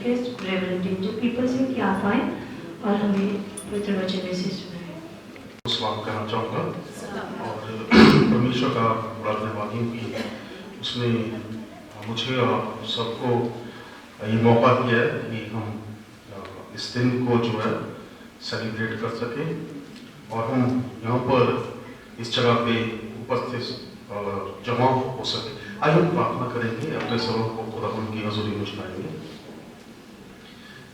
Request reverend angel people से कि आप आए और हमें पवित्र वचन में से सुनाएं। सलाम करना चाहूँगा और परमेश्वर का बड़ा धन्यवाद हूँ कि उसने मुझे और सबको ये मौका दिया है कि हम इस दिन को जो है सेलिब्रेट कर सकें और हम यहाँ पर इस जगह पे उपस्थित जमा हो सके। आइए हम प्रार्थना करेंगे, अपने स्वरों को खुदा की हजूरी में चलाएंगे।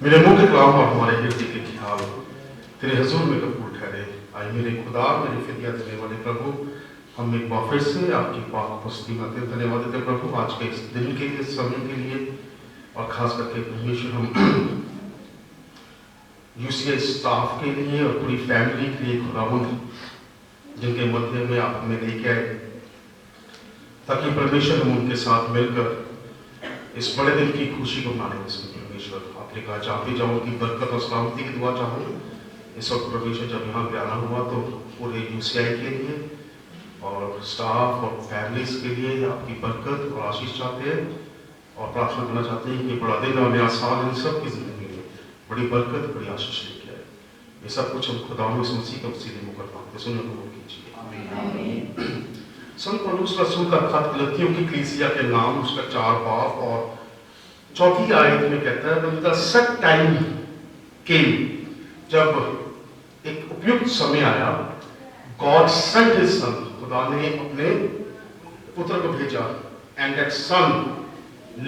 मेरे मुंह के कलाम और हमारे हृदय के ख्याल तेरे हजूर में कबूल ठहरे। आइए मेरे खुदा, मेरी फिदिया देने वाले प्रभु, हम एक बार फिर से आपकी पाक उपस्थिति में आते धन्यवाद देते प्रभु, आज के इस दिन के लिए, समय के लिए, और खास करके परमेश्वर हम यूसीएल स्टाफ के लिए और पूरी फैमिली के लिए खुदावंद जिनके मध्य में आप हमें लेके आए, ताकि परमेश्वर हम उनके साथ मिलकर इस बड़े दिन की खुशी को मनाने। इसमें परमेश्वर आपने कहा चाहते जाओ उनकी बरकत और सलामती की दुआ चाहूँ। इस वक्त परमेश्वर जब यहाँ पे आना हुआ तो पूरे यूसीआई के लिए और स्टाफ और फैमिलीज के लिए आपकी बरकत और आशीष चाहते हैं और प्रार्थना करना चाहते हैं कि बड़ा दिन और नया साल इन सब की जिंदगी में बड़ी बरकत, बड़ी आशीष लेके आए। ये सब कुछ हम खुदा में मसीह के वसीले में कर पाते। सुनने को कीजिए। संत पौलुस रसूल का खत गलतियों की कलीसिया के नाम, उसका 4 बाब और 4वीं आयत में कहता है, when the set time came, जब एक उपयुक्त समय आया, God sent his son, खुदा ने अपने पुत्र को भेजा, and that son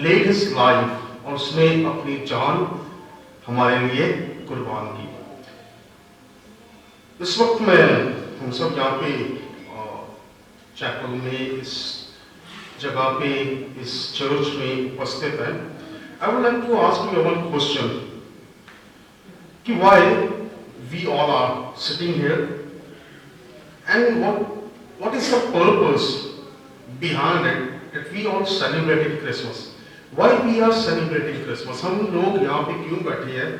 laid his life, और उसने अपनी जान हमारे लिए कुर्बान की। इस वक्त में हम सब यहाँ पे चैपल में, इस जगह पे, इस चर्च में उपस्थित है। I would like to ask you one question कि why we all are sitting here and what is the purpose behind it that we all celebrating Christmas? Why we are celebrating Christmas? हम लोग यहाँ पे क्यों बैठे हैं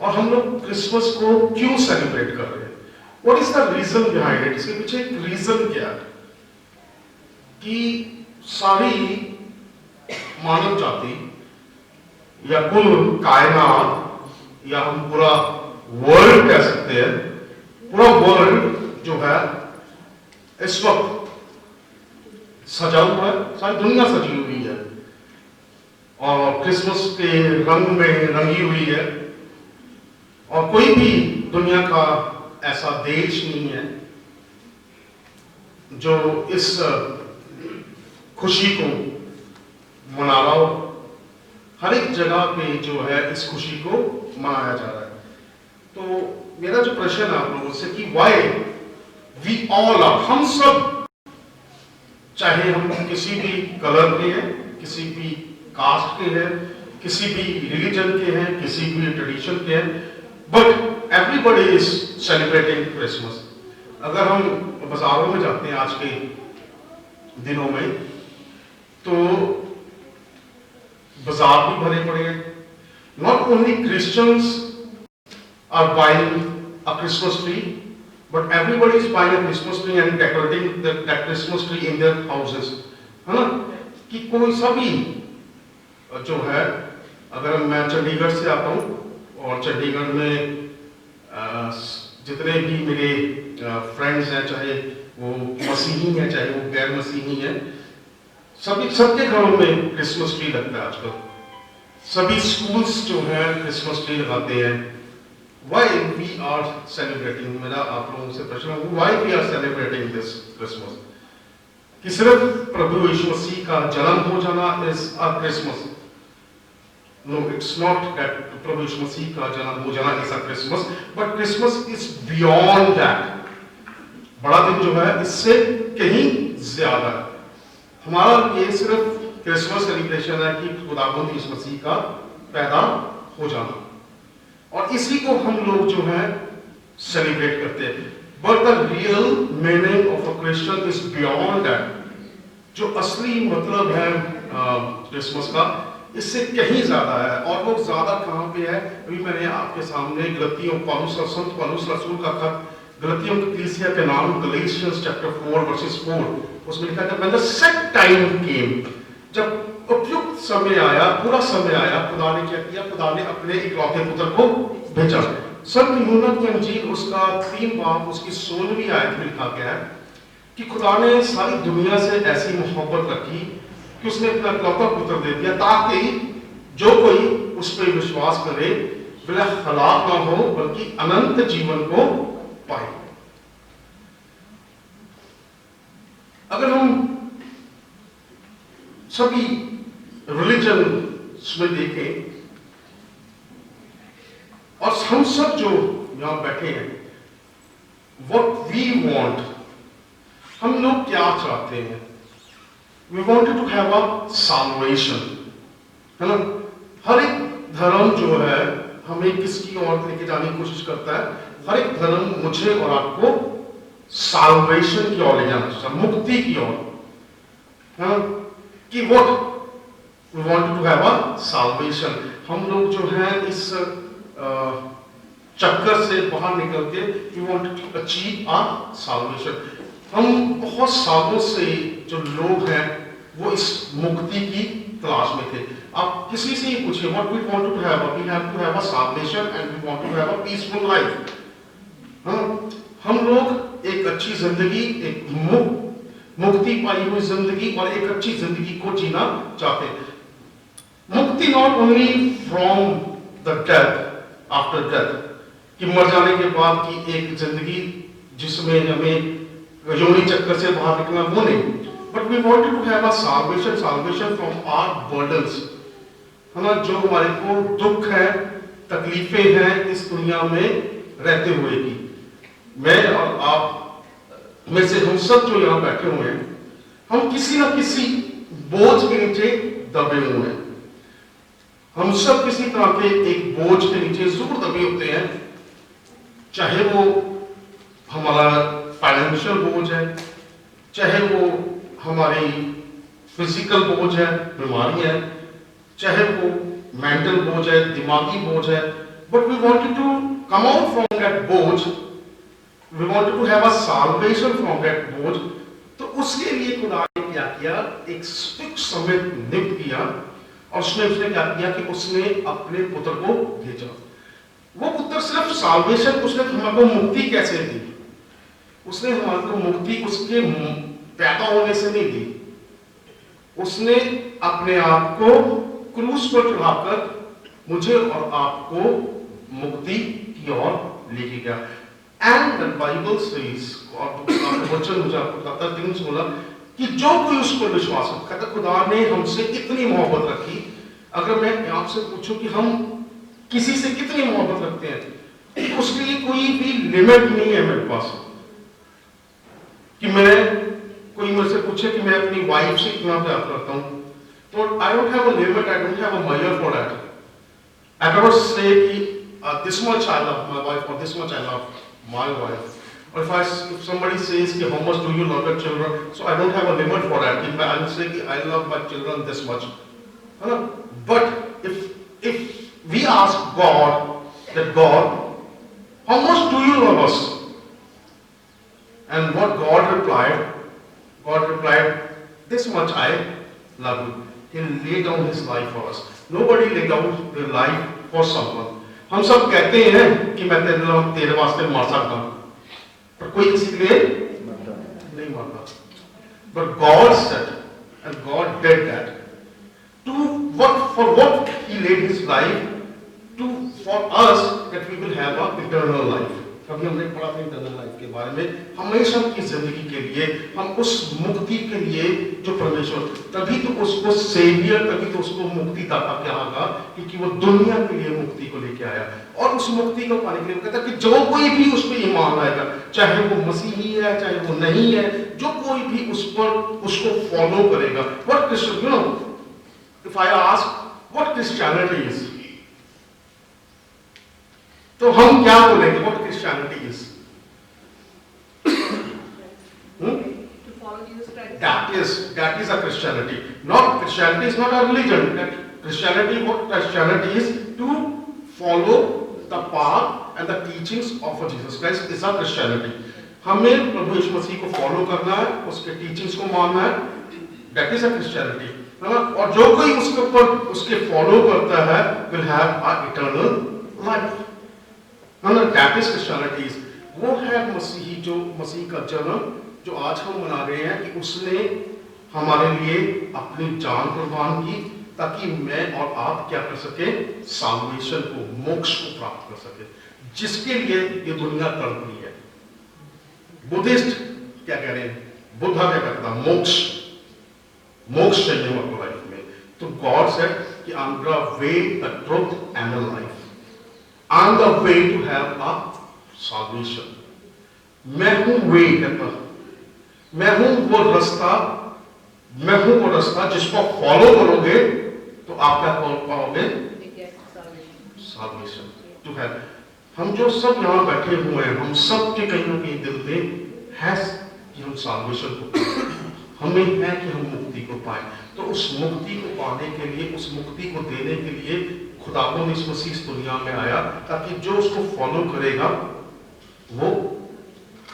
और हम लोग क्रिसमस को क्यों सेलिब्रेट कर रहे हैं? What is the reason behind it? इसके पीछे एक रीजन क्या है कि सारी मानव जाति या कुल कायनात या हम पूरा वर्ल्ड कह सकते हैं, पूरा वर्ल्ड जो है इस वक्त सजा हुआ है, सारी दुनिया सजी हुई है और क्रिसमस के रंग में रंगी हुई है और कोई भी दुनिया का ऐसा देश नहीं है जो इस खुशी को मना रहा हो। हर एक जगह पे जो है इस खुशी को मनाया जा रहा है। तो मेरा जो प्रश्न है आप लोगों से कि व्हाई वी ऑल आर, हम सब, चाहे हम किसी भी कलर के हैं, किसी भी कास्ट के हैं, किसी भी रिलीजन के हैं, किसी भी ट्रेडिशन के हैं, but everybody is celebrating Christmas. अगर हम बाजारों में जाते हैं आज के दिनों में तो बाजार भी भरे पड़े हैं। Not only Christians are buying a Christmas tree, but everybody is buying a Christmas tree and decorating that Christmas tree in their houses, है ना? कि कोई सभी जो है, अगर मैं चंडीगढ़ से आता हूँ और चंडीगढ़ में जितने भी मेरे फ्रेंड्स हैं, चाहे वो मसीही हैं चाहे वो गैर मसीही हैं, सबके घरों में क्रिसमस ट्री लगता है आजकल। सभी स्कूल्स जो हैं क्रिसमस ट्री लगाते हैं। व्हाई वी आर सेलिब्रेटिंग, मेरा आप लोगों से प्रश्न है, why we are celebrating this Christmas? कि सिर्फ प्रभु यीशु मसीह का जन्म हो जाना is a Christmas? No, it's not that प्रभु यीशु मसीह का जन्म हो जाना is a Christmas, but Christmas is beyond that. बड़ा दिन जो है इससे कहीं ज्यादा है। हमारा ये सिर्फ क्रिसमस सेलिब्रेशन है कि खुदावंद यीशु मसीह का पैदा हो जाना, और इसी को हम लोग जो है सेलिब्रेट करते हैं। But the real meaning of a Christian is beyond that. जो असली मतलब है क्रिसमस का, इससे कहीं ज्यादा है। और वो ज्यादा कहाँ पे है? अभी मैंने आपके सामने गलतियों संत पौलुस रसूल का खत गलतियों की कलीसिया के नाम, गलेशियंस चैप्टर 4 वर्सेस 4, उसमें लिखा है when the set time came, जब उपयुक्त समय आया, पूरा समय आया, खुदा ने क्या किया, खुदा ने अपने इकलौते पुत्र को भेजा। संत यूहन्ना की अंजील उसका 3 बाब उसकी 16वीं आयत में लिखा गया है कि खुदा ने सारी दुनिया से ऐसी मोहब्बत रखी कि उसने अपना इकलौता पुत्र दे दिया ताकि जो कोई उस पर विश्वास करे वह हलाक ना हो बल्कि अनंत जीवन को पाए। अगर हम सभी रिलीजन में देखें और हम सब जो यहां बैठे हैं, व्हाट वी वांट, हम लोग क्या चाहते हैं? We wanted to have a salvation, है ना? हर एक धर्म जो है हमें किसकी ओर लेके जाने की कोशिश करता है? हर एक धर्म मुझे और आपको साल्वेशन की ओर ले जाना चाहता है, मुक्ति की ओर, है ना? कि what we wanted to have a salvation. हम लोग जो है इस चक्कर से बाहर निकल के we wanted to achieve a salvation. हम बहुत सालों से जो लोग हैं वो इस मुक्ति की तलाश में थे। आप किसी से ही पूछिए what we want to have, we have to have a salvation and we want to have a peaceful life. हम लोग एक अच्छी जिंदगी, एक मुक्ति पाई हुई जिंदगी और एक अच्छी जिंदगी को जीना चाहते हैं। मुक्ति not only from the death, after death, कि मर जाने के बाद की एक जिंदगी जिसमें हमें योनि चक्कर से बाहर निकलना, वो नहीं, but we wanted to have a salvation, salvation from our burdens, है ना? जो हमारे को दुख है, तकलीफें हैं इस दुनिया में रहते हुए की। मैं और आप में से हम सब जो यहाँ बैठे हुए हैं, हम किसी ना किसी बोझ के नीचे दबे हुए हैं। हम सब किसी तरह के एक बोझ के नीचे जरूर दबे होते हैं, चाहे वो हमारा फाइनेंशियल बोझ है, चाहे वो हमारी फिजिकल बोझ है, बीमारी है, चाहे वो मेंटल बोझ है, दिमागी बोझ है, but we wanted to come out from that bojh, we wanted to have a salvation from that bojh. तो उसके लिए खुदा ने क्या किया? एक फिक्स समय नियुक्त किया और उसने क्या किया कि उसने अपने पुत्र को भेजा। वो पुत्र सिर्फ साल्वेशन, उसने हमको मुक्ति कैसे दी? उसने हमको मुक्ति उसके पैदा होने से नहीं दी, उसने अपने आप को क्रूस पर चढ़ाकर मुझे और आपको मुक्ति की ओर लेके गया। एंड द बाइबल सेज, और वचन मुझे आपको बताता है 3:16 कि जो कोई उस पर विश्वास करता, खुदा ने हमसे इतनी मोहब्बत रखी। अगर मैं आपसे पूछूं कि हम किसी से कितनी मोहब्बत रखते हैं, उसके लिए कोई भी लिमिट नहीं है मेरे पास। कि कोई मुझसे पूछे कि मैं अपनी वाइफ से कितना प्यार करता हूं, तो I don't have a limit, I don't have a measure for that. I can not say कि this much I love my wife or this much I love my wife. Or if somebody says कि how much do you love your children, so I don't have a limit for that. कि I will say कि I love my children this much, है ना? But if we ask God that God, how much do you love us? And what God replied, this much I love you. He laid down his life for us. Nobody laid down their life for someone. हम सब कहते हैं कि मैं तेरे वास्ते मर सकता हूं, पर कोई किसी के लिए नहीं मरता। But God said, and God did that. For what He laid His life for us, that we will have an eternal life. कभी हमने पढ़ा था इटर्नल लाइफ के बारे में, हमेशा की जिंदगी के लिए, हम उस मुक्ति के लिए जो परमेश्वर, तभी तो उसको सेवियर, तभी तो उसको मुक्तिदाता कहा क्योंकि वो दुनिया के लिए मुक्ति को लेके आया। और उस मुक्ति को पाने के लिए कहता कि जो कोई भी उस पर ईमान लाएगा, चाहे वो मसीही है चाहे वो नहीं है, जो कोई भी उस पर उसको फॉलो करेगा। What Christian, you know, if I ask what Christianity is, तो हम क्या बोलेंगे? What Christianity is? To follow Jesus Christ. That is a Christianity. Not Christianity is not a religion. That what Christianity is to follow the path and the teachings of Jesus Christ is a Christianity. हमें प्रभु यीशु मसीह को follow करना है, उसके teachings को मानना है, that is a Christianity. है ना? और जो कोई उसके ऊपर उसके फॉलो करता है will have a eternal life, है ना? That is Christianity. वो है मसीही, जो मसीह का जन्म जो आज हम मना रहे हैं कि उसने हमारे लिए अपनी जान कुर्बान की ताकि मैं और आप क्या कर सके, साल्वेशन को, मोक्ष को प्राप्त कर सके, जिसके लिए ये दुनिया तड़प रही है। बुद्धिस्ट क्या कह रहे हैं, बुद्धा क्या कहता है, मोक्ष, मोक्ष चाहिए हमको लाइफ में। तो गॉड सेड कि I am the way, the truth and the life, I am the way to have a salvation. मैं हूं वे कहता, मैं हूं वो रास्ता, मैं हूं वो रास्ता जिसको फॉलो करोगे तो आप क्या पाओगे, साल्वेशन टू हैव। हम जो सब यहाँ बैठे हुए हैं, हम सब के कहीं ना कहीं दिल में है कि हम साल्वेशन को, हमें है कि हम मुक्ति को पाए। तो उस मुक्ति को पाने के लिए, उस मुक्ति को देने के लिए खुदावंद ने इस मसीह दुनिया में आया ताकि जो उसको फॉलो करेगा वो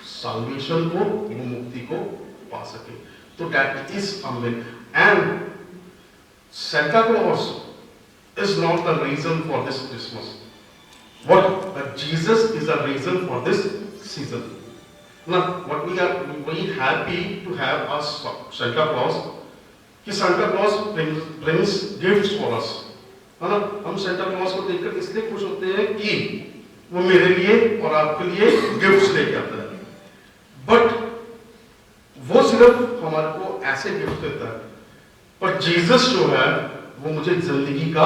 साल्वेशन को, वो मुक्ति को पा सके। तो that is amen. And Santa Claus is not the reason for this Christmas. But Jesus is the reason for this season. Now, what we are very happy to have a Santa Claus. कि Santa Claus brings gifts for us. है ना? हम Santa Claus को देखकर इसलिए खुश होते हैं कि वो मेरे लिए और आपके लिए गिफ्ट्स लेके आता है। बट वो सिर्फ हमारे को ऐसे गिफ्ट देता है, पर जीसस जो है वो मुझे जिंदगी का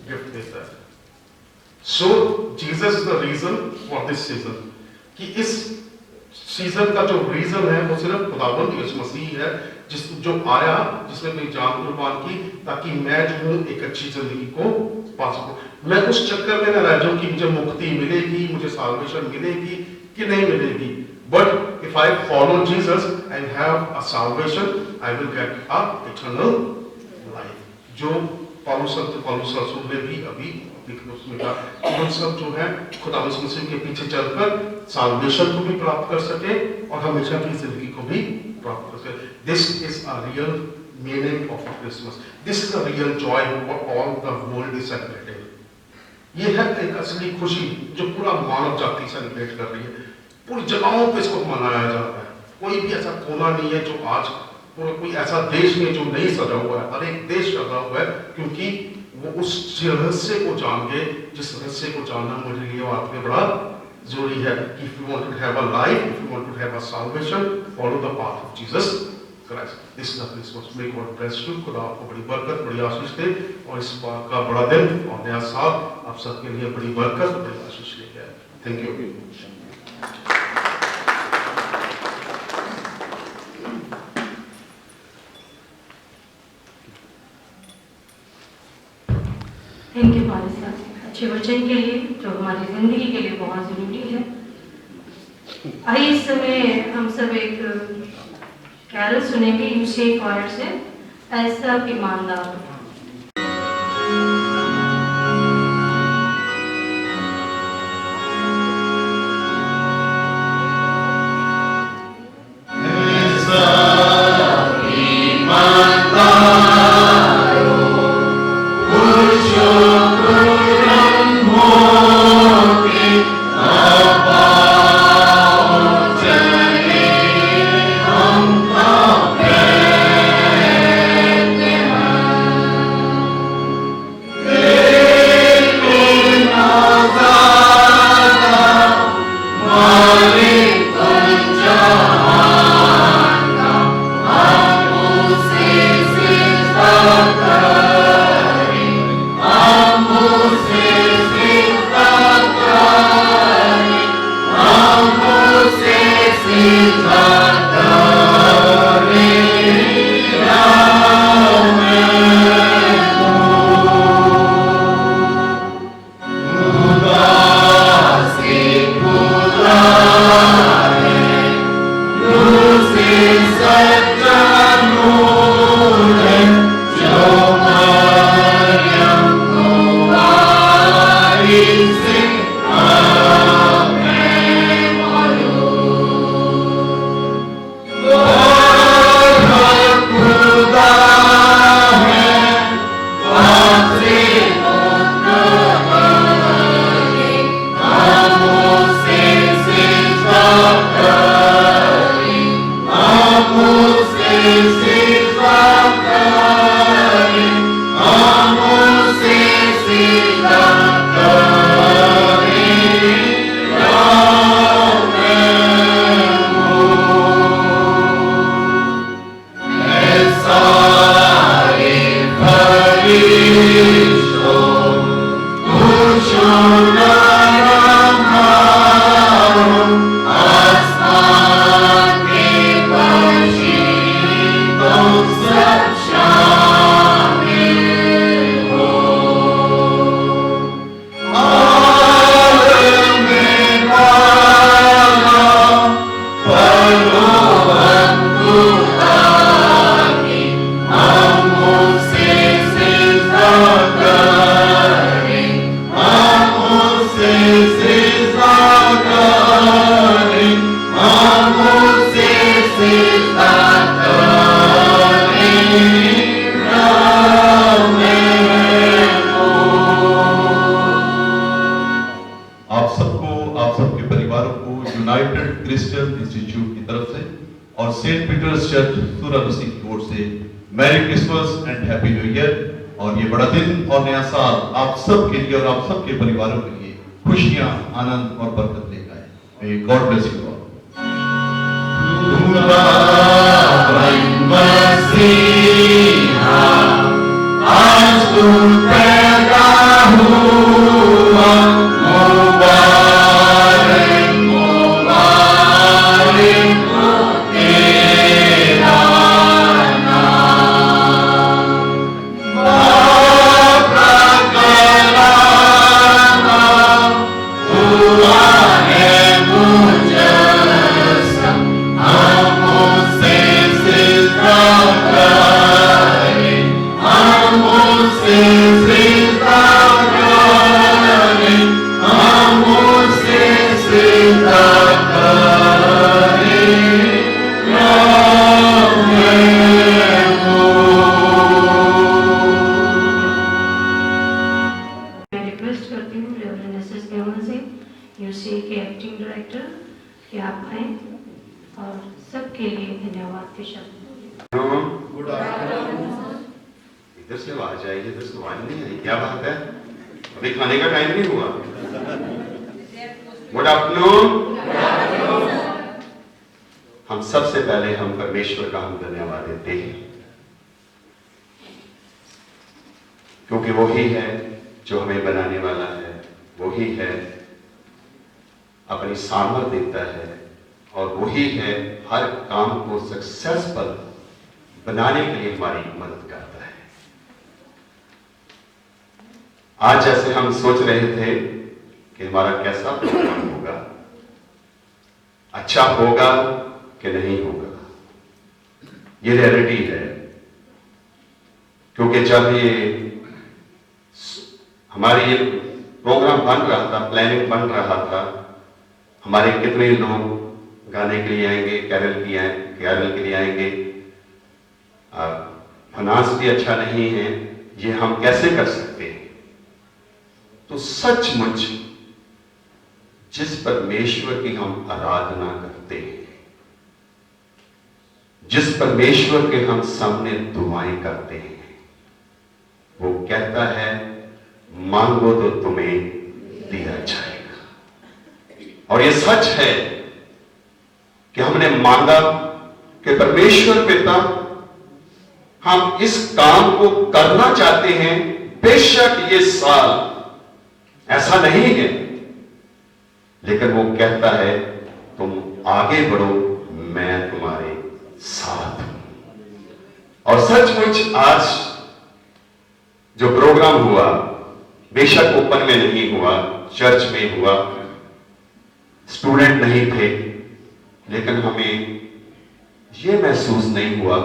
गिफ्ट देता है। So Jesus is the reason for this season, कि इस सीजन का जो रीजन है वो सिर्फ खुदावंद यीशु मसीह है, जो आया, जिसने अपनी जान कुर्बान की ताकि मैं जो हूं एक अच्छी जिंदगी को पा सकूं। मैं उस चक्कर में न रह जाऊं कि मुझे मुक्ति मिलेगी, मुझे साल्वेशन मिलेगी कि नहीं मिलेगी। But if I follow Jesus and have a salvation, I will get a eternal life. जो पौलुस रसूल ने भी अभी उसमें कहा कि हम सब जो है खुदा मसीह के पीछे चलकर साल्वेशन को भी प्राप्त कर सके और हमेशा की जिंदगी को भी प्राप्त कर सके। This is a real meaning of Christmas. This is a real joy what all the world is celebrating. ये है एक असली खुशी जो पूरा मानव जाति सेलिब्रेट कर रही है। पूरी जगहों पे इसको मनाया जाता है। कोई भी ऐसा कोना नहीं है जो आज, कोई ऐसा देश नहीं जो नहीं सजा हुआ है। हर एक देश सजा हुआ है क्योंकि वो उस रहस्य को जान के, जिस रहस्य को जानना मेरे लिए आपके बड़ा जरूरी है कि if you want to have a life, if you want to have a salvation, follow the path of Jesus Christ. This is the Christmas. May God bless you. खुदा आपको बड़ी बरकत, बड़ी आशीष दे और इस बात का बड़ा दिन और नया साल आप सबके लिए बड़ी बरकत, बड़ी आशीष लेके आए। Thank you. थैंक यू पाल साहब, अच्छे वचन के लिए जो हमारी जिंदगी के लिए बहुत जरूरी है। आइए इस समय हम सब एक कैरल सुनेंगे यूसी क्वायर से, ऐसा ईमानदार। परिवारों को यूनाइटेड क्रिश्चियन इंस्टीट्यूट की तरफ से और सेंट पीटर्स चर्च सूरत की ओर से merry Christmas and happy new year. और ये बड़ा दिन और नया साल आप सब के लिए और आप सब के परिवारों के लिए खुशियां, आनंद और बरकत लेकर आए। God bless you all. आज तू पैदा हुआ, मुबारक मुबारक हो तेरा नाम। बाप का कलाम हुआ है मुजस्सम, हम उसे सिजदा करें, हम उसे सिजदा करें, हम उसे सिजदा करें। राम है वो। मैं रिक्वेस्ट करती हूँ रेवरेंड एसएस गेमन से, यूसी के एक्टिंग डायरेक्टर, कि आप आए और सबके लिए धन्यवाद के शब्द। इधर से आवाज आई, इधर से आवाज नहीं आई, क्या बात है? अभी खाने का टाइम नहीं हुआ। Good afternoon. हम सबसे पहले हम परमेश्वर का हम धन्यवाद देते हैं, क्योंकि वही है जो हमें बनाने वाला है, वही है अपनी सामर्थ देता है, और वही है हर काम को सक्सेसफुल बनाने के लिए हमारी मदद करता है। आज जैसे हम सोच रहे थे कि हमारा कैसा प्रोग्राम होगा, अच्छा होगा कि नहीं होगा, ये रियलिटी है। क्योंकि जब ये हमारी ये प्रोग्राम बन रहा था, प्लानिंग बन रहा था, हमारे कितने लोग गाने के लिए आएंगे, कैरल के लिए आएंगे, फाइनेंस भी अच्छा नहीं है, ये हम कैसे कर सकते हैं? तो सचमुच जिस परमेश्वर की हम आराधना करते हैं, जिस परमेश्वर के हम सामने दुआएं करते हैं, वो कहता है मांगो तो तुम्हें दिया जाएगा। और ये सच है कि हमने मांगा कि परमेश्वर पिता, हम इस काम को करना चाहते हैं, बेशक ये साल ऐसा नहीं है, लेकिन वो कहता है तुम आगे बढ़ो, मैं तुम्हारे साथ हूं। और सचमुच आज जो प्रोग्राम हुआ, बेशक ओपन में नहीं हुआ, चर्च में हुआ, स्टूडेंट नहीं थे, लेकिन हमें यह महसूस नहीं हुआ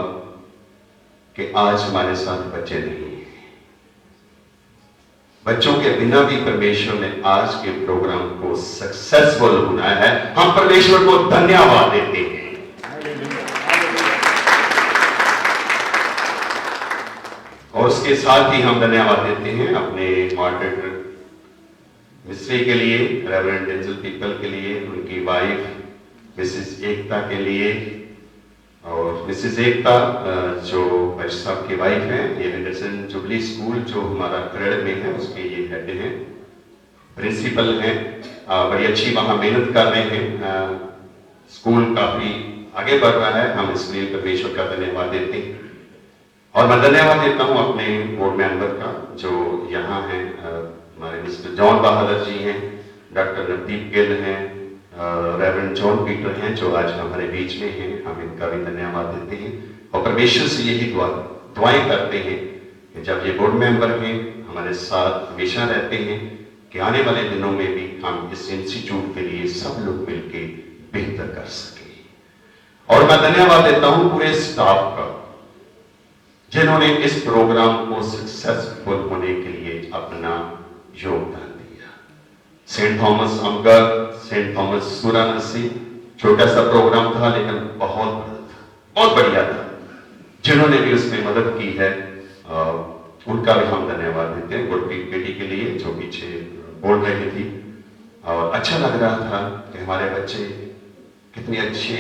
कि आज हमारे साथ बच्चे नहीं हैं। बच्चों के बिना भी परमेश्वर ने आज के प्रोग्राम को सक्सेसफुल बनाया है। हम परमेश्वर को धन्यवाद देते हैं। और उसके साथ ही हम धन्यवाद देते हैं अपने मॉडरेटर मिस्त्री के लिए, रेवरेंड डेंजल पीपल के लिए, उनकी वाइफ मिसेस एकता के लिए, और मिसेस एकता जो भाई साहब की वाइफ हैं, ये एंडरसन जुबली स्कूल जो हमारा खरड़ में है उसके ये हेड हैं, प्रिंसिपल हैं, बड़ी अच्छी वहाँ मेहनत कर रहे हैं, स्कूल काफी आगे बढ़ रहा है, हम इसलिए परमेश्वर का धन्यवाद देते हैं। और मैं धन्यवाद देता हूँ अपने बोर्ड मेंबर का जो यहाँ हैं, हमारे मिस्टर जॉन बहादुर जी हैं, डॉक्टर नवदीप गिल हैं, रेवरेंड जॉन पीटर हैं जो आज हमारे बीच में हैं, हम इनका भी धन्यवाद देते हैं। और परमेश्वर से यही दुआएं करते हैं कि जब ये बोर्ड मेंबर हैं हमारे साथ हमेशा रहते हैं, कि आने वाले दिनों में भी हम इस इंस्टीट्यूट के लिए सब लोग मिलकर बेहतर कर सकें। और मैं धन्यवाद देता हूं पूरे स्टाफ का जिन्होंने इस प्रोग्राम को सक्सेसफुल होने के लिए अपना योगदान दिया। Saint Thomas Amgar, Saint Thomas सूरानसी, छोटा सा प्रोग्राम था लेकिन बहुत बड़ा था, बहुत बढ़िया था। जिन्होंने भी उसमें मदद की है उनका भी हम धन्यवाद देते हैं। गुरप्रीत बेटी के लिए जो पीछे बोल रही थी, और अच्छा लग रहा था कि हमारे बच्चे कितनी अच्छी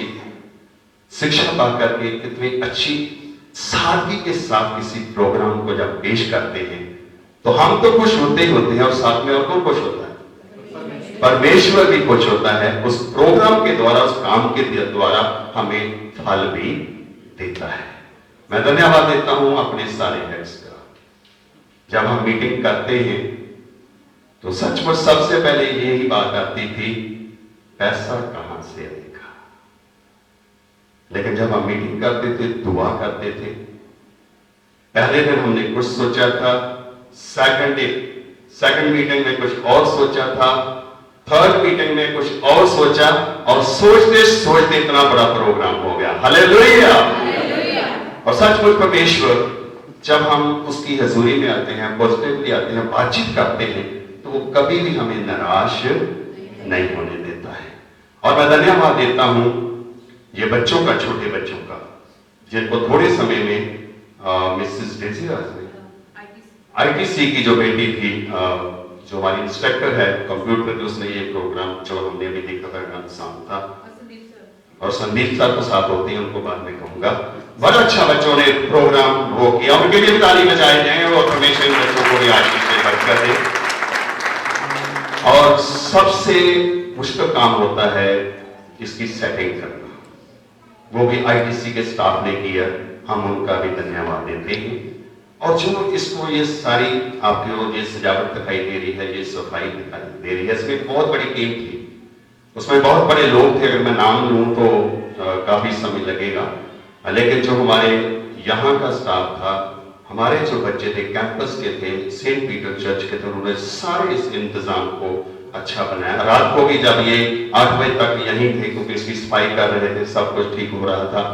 शिक्षा पा करके कितनी अच्छी सादगी के साथ किसी प्रोग्राम को जब पेश करते हैं तो हम तो खुश होते ही होते हैं और साथ में और कौन खुश होता है? परमेश्वर भी खुश होता है। उस प्रोग्राम के द्वारा, उस काम के द्वारा हमें फल भी देता है। मैं धन्यवाद देता हूं अपने सारे हेड्स का। जब हम मीटिंग करते हैं तो सचमुच सबसे पहले यही बात आती थी, पैसा कहां से आएगा। लेकिन जब हम मीटिंग करते थे, दुआ करते थे, पहले दिन हमने कुछ सोचा था, सेकंड मीटिंग में कुछ और सोचा था, थर्ड मीटिंग में कुछ और सोचा, और सोचते सोचते इतना बड़ा प्रोग्राम हो गया। हालेलुया। और सचमुच परमेश्वर जब हम उसकी हजूरी में आते हैं, पॉजिटिवली आते हैं, बातचीत करते हैं, तो वो कभी भी हमें निराश नहीं होने देता है। और मैं धन्यवाद देता हूं ये बच्चों का, छोटे बच्चों का, जिनको थोड़े समय में मिसेस डेजी आईटीसी की जो बेटी थी, जो हमारी इंस्ट्रक्टर है कंप्यूटर की, उसने ये प्रोग्राम जो हमने अभी देखा था शाम था, और संदीप सर तो साथ होते हैं, उनको बाद में कहूंगा। बड़ा अच्छा बच्चों ने प्रोग्राम वो किया, उनके लिए भी ताली बजाए जाए और परमेश्वर इन बच्चों को भी आशीष से बरकत दे। और सबसे मुश्किल काम होता है इसकी सेटिंग करना, वो भी आईटीसी के स्टाफ ने किया, हम उनका भी धन्यवाद देते हैं। और जो इसको ये सारी आपको ये सजावट दिखाई दे रही है, ये सफाई दिखाई दे रही है, इसमें बहुत बड़ी टीम थी, उसमें बहुत बड़े लोग थे। अगर मैं नाम लूं तो काफी समय लगेगा, लेकिन जो हमारे यहाँ का स्टाफ था, हमारे जो बच्चे थे कैंपस के थे, सेंट पीटर चर्च के थे, उन्होंने सारे इस इंतजाम को अच्छा बनाया। रात को भी जब ये 8 बजे तक यहीं थे, क्योंकि इसकी सफाई कर रहे थे, सब कुछ ठीक हो रहा था,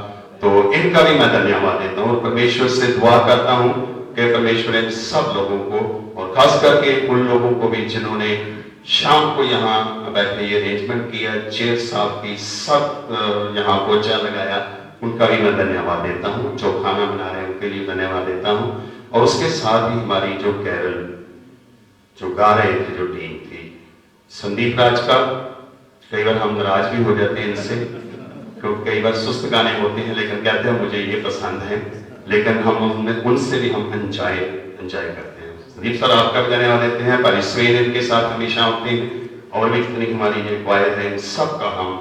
तो इनका भी मैं धन्यवाद देता हूँ। परमेश्वर से दुआ करता हूँ कि परमेश्वर इन सब लोगों को, और खास करके उन लोगों को भी जिन्होंने शाम को यहाँ बैठे ये अरेंजमेंट किया, चेयर साफ की, सब यहाँ पोछा लगाया, उनका भी मैं धन्यवाद देता हूँ। जो खाना बना रहे हैं उनके लिए धन्यवाद देता हूँ। और उसके साथ ही हमारी जो कैरल जो गा रहे थे, जो टीम थी, संदीप राज का, कई बार हम नाराज भी हो जाते हैं इनसे, क्योंकि कई बार सुस्त गाने होते हैं, लेकिन कहते हैं मुझे ये पसंद है, लेकिन हम उनसे भी हम एंजॉय करते हैं। संदीप सर आपका भी धन्यवाद देते हैं, परिस्वेन इनके साथ हमेशा होते हैं, और भी जितनी हमारी ये क्वायर है, इन सबका हम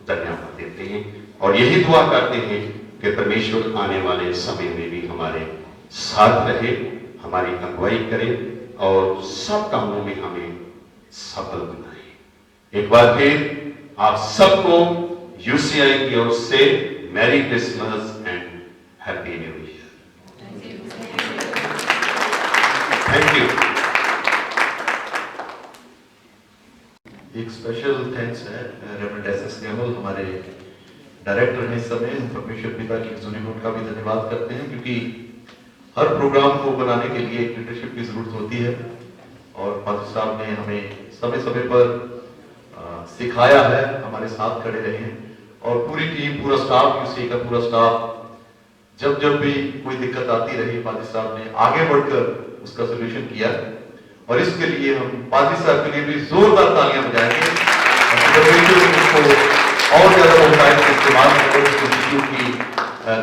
धन्यवाद देते हैं। और यही दुआ करते हैं कि परमेश्वर आने वाले समय में भी हमारे साथ रहे, हमारी अगुवाई करे, और सब कामों में हमें सफल बनाए। एक बार फिर आप सबको यूसीआई की ओर से merry Christmas and happy new year. Thank you. एक स्पेशल थैंक्स है रेवरेंड एसएस कैमल, हमारे डायरेक्टर हैं इस समय, परमेश्वर पिता की सुनी उनका भी धन्यवाद करते हैं, क्योंकि हर प्रोग्राम को बनाने के लिए एक लीडरशिप की जरूरत होती है, और फादर साहब ने हमें समय समय पर सिखाया है, हमारे साथ खड़े रहे हैं, और पूरी टीम, पूरा स्टाफ, यूसी का पूरा स्टाफ, जब भी कोई दिक्कत आती रही, फादर साहब ने आगे बढ़कर उसका सोल्यूशन किया, और इसके लिए हम फादर साहब के लिए भी जोरदार तालियां बजाएंगे, और ज्यादा मोबाइल का इस्तेमाल करें इंस्टीट्यूट की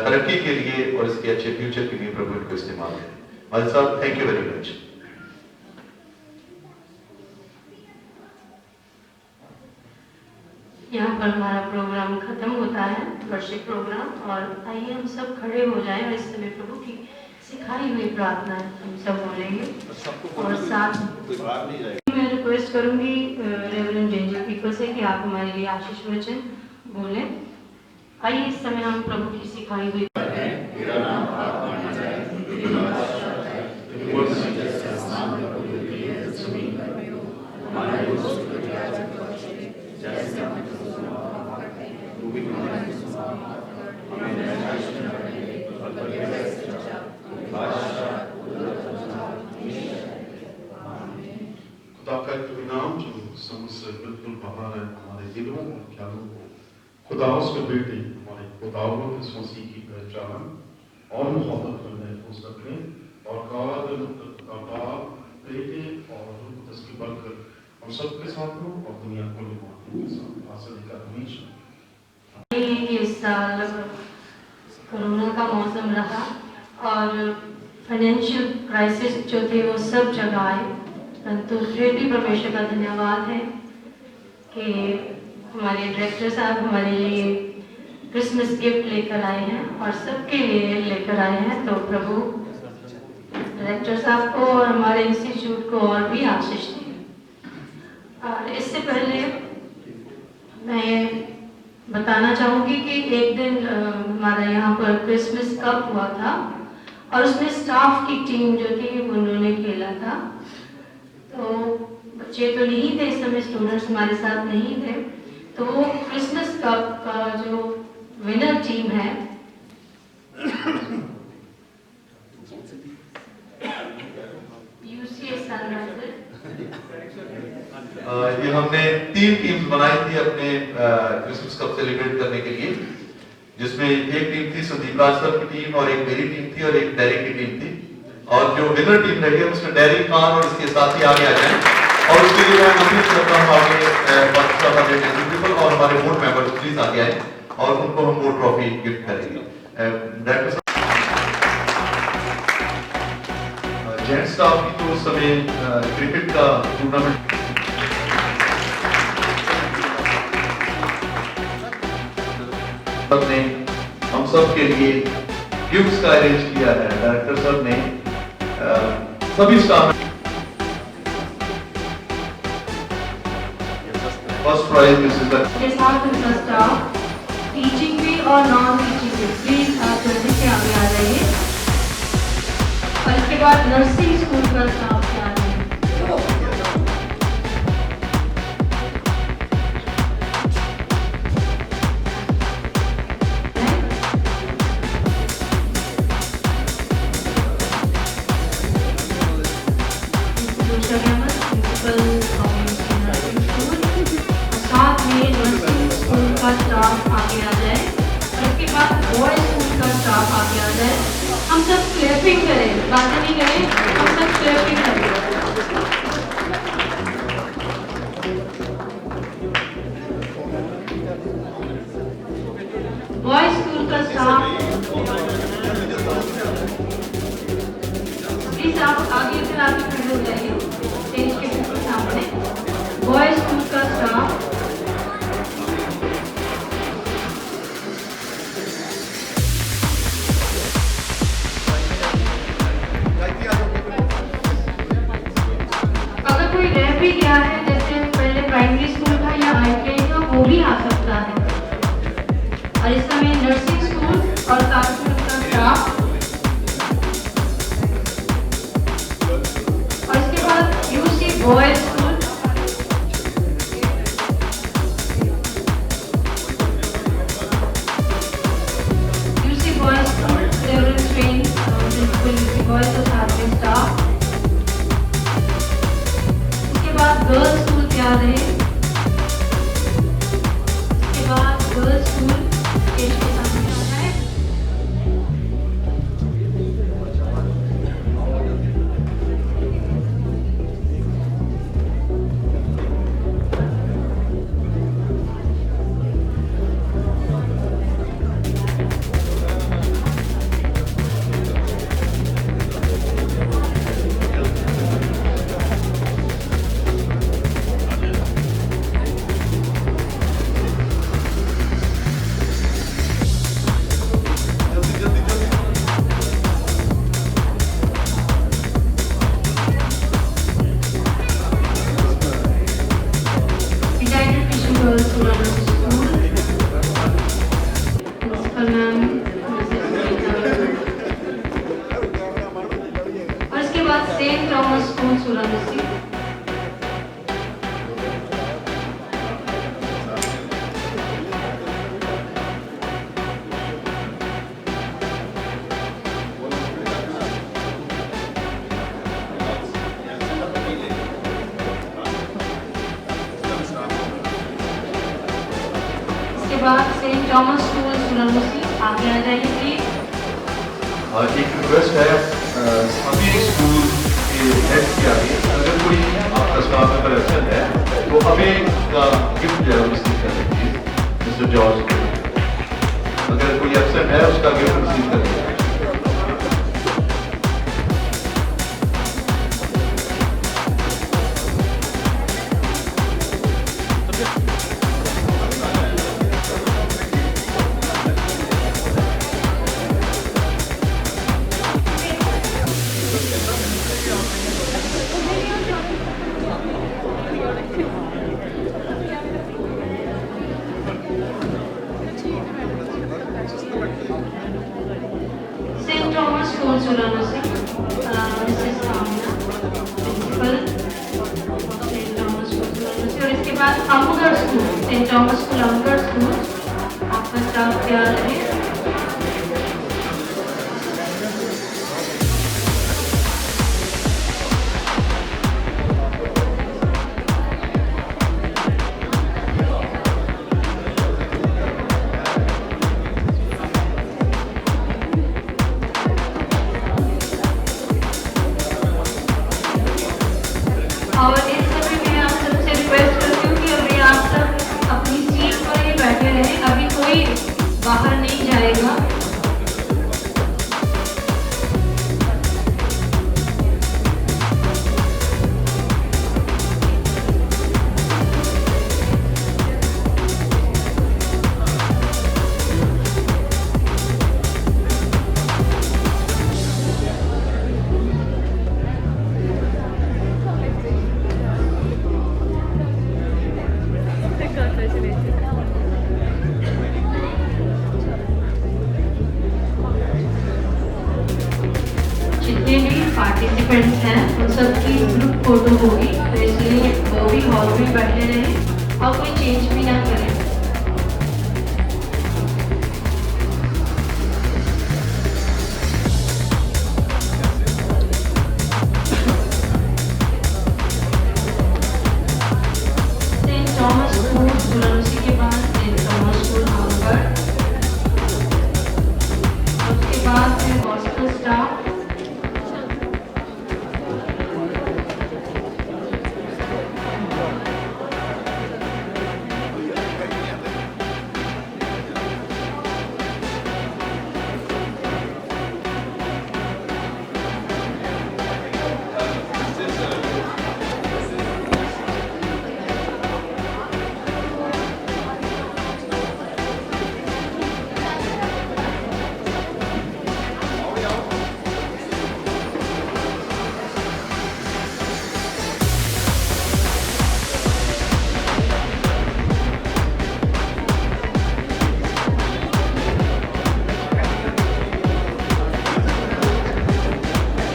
तरक्की के लिए और इसके अच्छे फ्यूचर के लिए प्रभु को इस्तेमाल करें। फादर साहब, थैंक यू वेरी मच। यहाँ पर हमारा प्रोग्राम खत्म होता है, वर्षिप प्रोग्राम, और आइए हम सब खड़े हो जाएं और इस समय प्रभु की सिखाई हुई प्रार्थना हम सब बोलेंगे। और साथ मैं रिक्वेस्ट करूंगी रेवरेंड डेंजर पीपल से कि आप हमारे लिए आशीष वचन बोलें। आइए इस समय हम प्रभु की सिखाई हुई खुदा का इनाम जो समझ बिल्कुल बाहर है हमारे दिलों और ख्यालों को, खुदा उसके बेटे हमारे खुदावंद यीशु मसीह की पहचान और मोहब्बत में महफूज रखें, और बाप बेटे और रूह की बरकत हम सबके साथ हो और दुनिया को लोगों के साथ हासिल का हमेशा। इस साल कोरोना का मौसम रहा और फाइनेंशियल क्राइसिस जो थे वो सब जगह आए, परंतु फिर भी परमेश्वर का धन्यवाद है कि हमारे डायरेक्टर साहब हमारे लिए क्रिसमस गिफ्ट लेकर आए हैं और सबके लिए लेकर आए हैं। तो प्रभु डायरेक्टर साहब को और हमारे इंस्टीट्यूट को और भी आशीष दें। और इससे पहले मैं बताना चाहूँगी कि एक दिन हमारा यहाँ पर क्रिसमस कप हुआ था और उसमें स्टाफ की टीम जो थी उन्होंने खेला था। तो बच्चे तो नहीं थे इस समय, स्टूडेंट्स हमारे साथ नहीं थे। तो वो क्रिसमस कप का जो विनर टीम है यूसीए सनराइजर्स, ये हमने 3 टीम्स बनाई थी अपने क्रिसमस कप सेलिब्रेट करने के लिए, जिसमें एक टीम थी संदीप राज सर की टीम और एक मेरी टीम थी और एक डेरिक की टीम थी। और जो विनर टीम रही है उसमें डेरिक खान और इसके साथी आगे आ जाए और उसके लिए मैं अपील करता हूँ आगे प्रिंसिपल और हमारे बोर्ड मेंबर्स प्लीज आगे आए और उनको हम वो ट्रॉफी गिफ्ट करेंगे। जेंट्स स्टाफ की तो उस समय क्रिकेट का टूर्नामेंट ने हम सब के लिए गिफ्ट्स का अरेंज किया है। डायरेक्टर सर ने सभी स्टाफ फर्स्ट प्राइज मिसेस के साथ उनका स्टाफ टीचिंग भी और नॉन टीचिंग भी प्लीज आप जल्दी से आगे आ जाइए। और इसके बाद नर्सिंग स्कूल का स्टाफ क्या है साथ में नर्सिंग स्कूल का स्टाफ आगे आ जाए और इसके बाद बॉयज स्कूल का स्टाफ आगे आ जाए। हम सब क्लैपिंग करें, बातें नहीं करें, हम सब क्लैपिंग करें। बॉयज स्कूल का स्टाफ प्लीज आप आगे फिर आगे खड़े हो जाइए स्टेज के बिल्कुल सामने। बॉयज स्कूल का स्टाफ अगर कोई रह भी गया है, जैसे पहले प्राइमरी स्कूल का या ITI का, वो भी आ सकता है। और इस समय नर्सिंग स्कूल और साथ में उसका स्टाफ और इसके बाद UC boys school UC boys school several train principal UC boys और साथ में स्टाफ। इसके बाद गर्ल्स स्कूल तैयार है। इसके बाद गर्ल्स स्कूल स्टेज के सामने आ जाए। और इसके बाद सेंट थॉमस स्कूल सूरजसी। इसके बाद सेंट थॉमस स्कूल सूरजसी आगे आ जाइए प्लीज। एक रिक्वेस्ट है सभी स्कूल के हेड के आगे अगर कोई आपका आपका स्टाफ मेंबर एब्सेंट है तो हमें गिफ्ट जो है रिसीव कर लीजिए मिस्टर जॉर्ज। अगर कोई एब्सेंट है उसका गिफ्ट रिसीव कर लीजिए। सेंट थॉमस स्कूल सुलानो से Mrs Kamna principal Saint Thomas School Sulano से, और इसके बाद Amgarh School Saint Thomas School Amgarh School आपका स्टाफ तैयार है। और इस समय मैं आप सबसे रिक्वेस्ट करती हूँ कि अभी आप सब अपनी सीट पर ही बैठे रहें, अभी कोई बाहर नहीं जाएगा। जितने भी पार्टिसिपेंट्स हैं उन सबकी ग्रुप फोटो होगी, तो इसलिए वो भी हॉल में बैठे रहें और कोई चेंज भी ना करें। सेंट थॉमस स्कूल सुलानुसी के बाद सेंट थॉमस स्कूल अमगढ़, उसके बाद फिर hostel staff,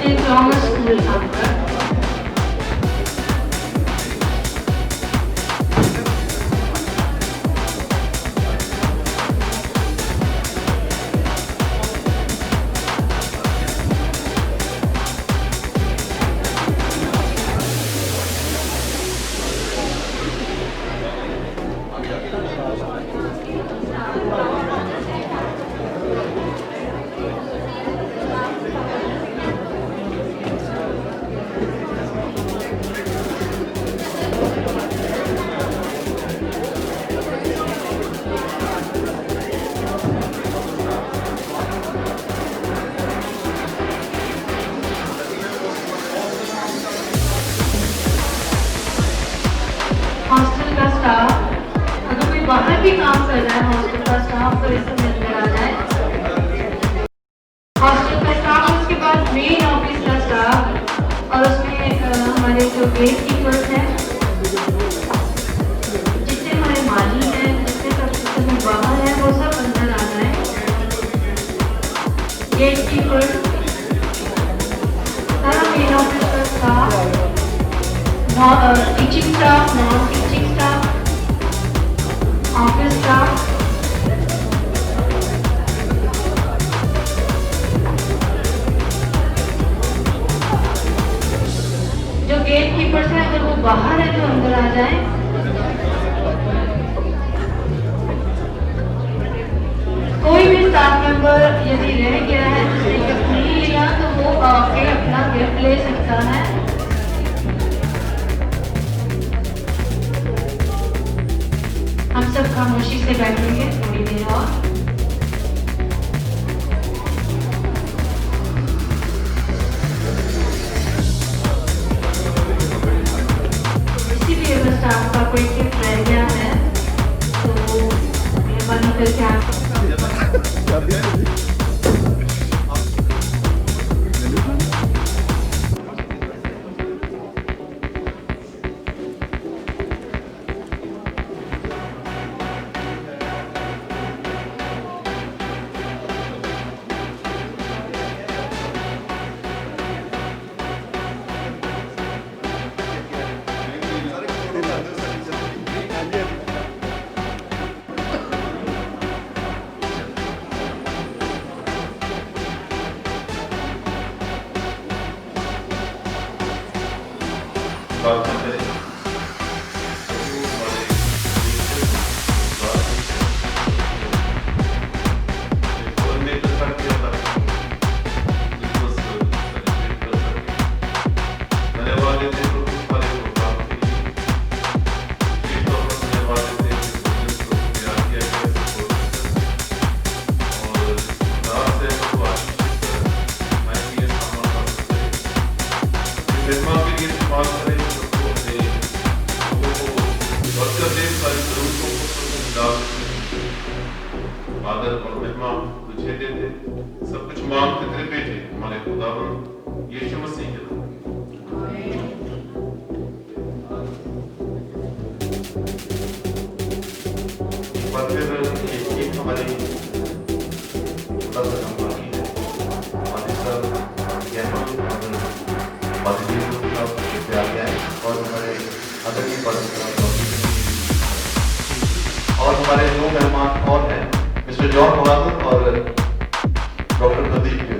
Saint Thomas School Amgarh, hostel का स्टाफ, अगर कोई बाहर भी काम कर रहा है हॉस्टल का स्टाफ तो इस समय अंदर आ जाए। हॉस्टल का स्टाफ, उसके बाद मेन ऑफिस का स्टाफ और उसमें हमारे जो गेट कीपर्स हैं, जितने हमारे माली हैं, जितने सब इस समय बाहर हैं, वो सब अंदर आ जाए। गेट कीपर्स, सारा मेन ऑफिस का staff, teaching staff, non teaching staff, office staff, जो गेट कीपर्स हैं अगर वो बाहर है तो अंदर आ जाए। कोई भी स्टाफ मेंबर यदि रह गया है जिसने गिफ्ट नहीं लिया तो वो आके अपना गिफ्ट ले सकता है। सब खामोशी से बैठेंगे थोड़ी देर और। किसी भी अगर स्टाफ का कोई गिफ्ट रह गया है तो मेहरबानी करके आप प्रार्थना करें। निर्माण के लिए इस्तेमाल करें आदर और महिमा तुझे देते, सब कुछ मांग के तेरे बेटे हमारे खुदावन यीशु मसीह के नाम। और फिर एक हमारे बाकी है हमारे सर और हमारे आदरणीय और हमारे दो मेहमान और हैं, मिस्टर जॉन बहादुर और डॉक्टर प्रदीप।